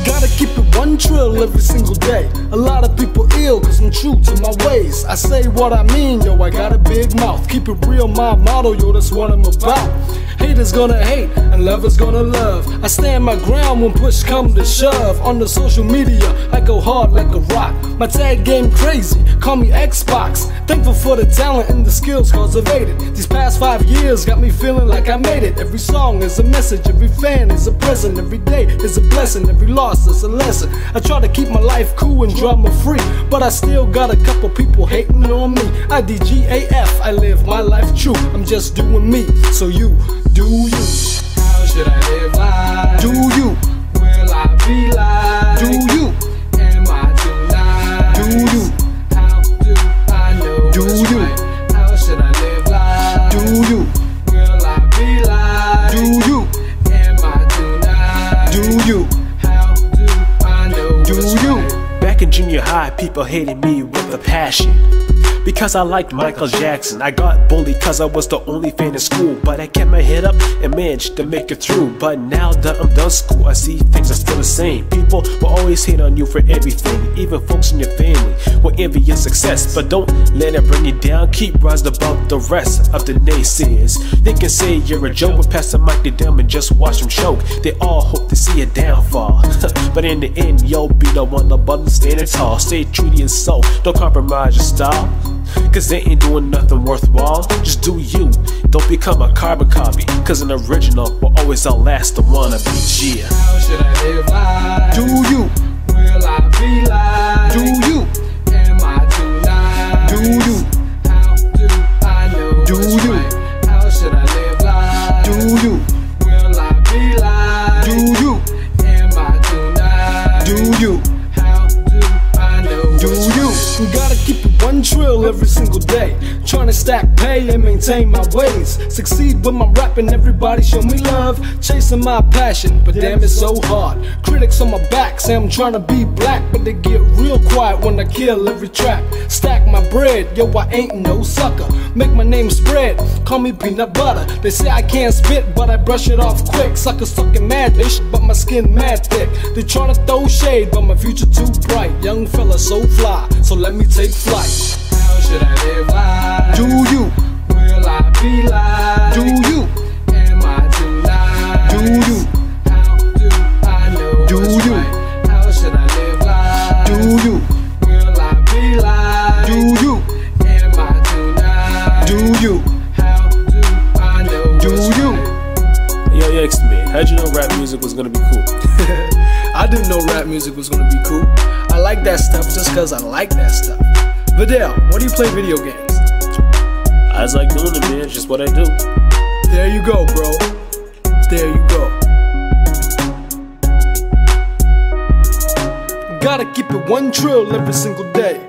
Gotta keep it 1 trill every single day. A lot of people ill cause I'm true to my ways. I say what I mean, yo, I got a big mouth. Keep it real, my motto, yo, that's what I'm about. Haters gonna hate and lovers gonna love. I stand my ground when push come to shove. On the social media, I go hard like a rock. My tag game crazy, call me Xbox. Thankful for the talent and the skills cultivated. These past 5 years got me feeling like I made it. Every song is a message, every fan is a present. Every day is a blessing, every loss is a lesson. I try to keep my life cool and drama free, but I still got a couple people hating on me. IDGAF, I live my life true. I'm just doing me, so you do you. How should I live life? Do you? Will I be like? Do you? Am I too nice? Do you? How do I know Do what's you? right? How should I live life? Do you? Will I be like? Do you? Am I too nice? Do you? How do I know Do what's you? right? Back in junior high, people hated me with a passion because I liked Michael Jackson. I got bullied cause I was the only fan in school, but I kept my head up and managed to make it through. But now that I'm done school, I see things are still the same. People will always hate on you for everything. Even folks in your family will envy your success, but don't let it bring you down. Keep rising above the rest of the naysayers. They can say you're a joke, but pass the mic to them and just watch them choke. They all hope to see a downfall but in the end, you'll be the one above them standing tall. Stay true to yourself, don't compromise your style, cause they ain't doing nothing worthwhile. Just do you, don't become a carbon copy, cause an original will always outlast the wannabe. Yeah. How should I live life? Do you? Will I be like? Do you? Am I too nice? Do you? How do I know Do what's you? right? How should I live life? Do you? Will I be like? Do you? Am I too nice? Do you? How do I know Do what's you? right? Gotta keep it 1 trill every single day. Trying to stack pay and maintain my ways. Succeed with my rapping, everybody show me love. Chasing my passion, but damn it's so hard. Critics on my back say I'm trying to be black, but they get real quiet when I kill every track. Stack my bread, yo, I ain't no sucker. Make my name spread, call me peanut butter. They say I can't spit, but I brush it off quick. Sucker sucking mad ish, but my skin mad thick. They tryna throw shade, but my future too bright. Young fella so fly, so let me take flight. How should I live life? Do you? Will I be like? Do you? Am I too nice? Do you? How do I know Do what's you? right? How should I live life? Do you? Will I be like? Do you? Am I too nice? Do you? How do I know Do what's you? right? Yo, you asked me, how'd you know rap music was gonna be cool? I didn't know rap music was gonna be cool. I like that stuff just cause I like that stuff. Vidal, why do you play video games? I just like doing it, man. It's just what I do. There you go, bro. There you go. Gotta keep it 1 trill every single day.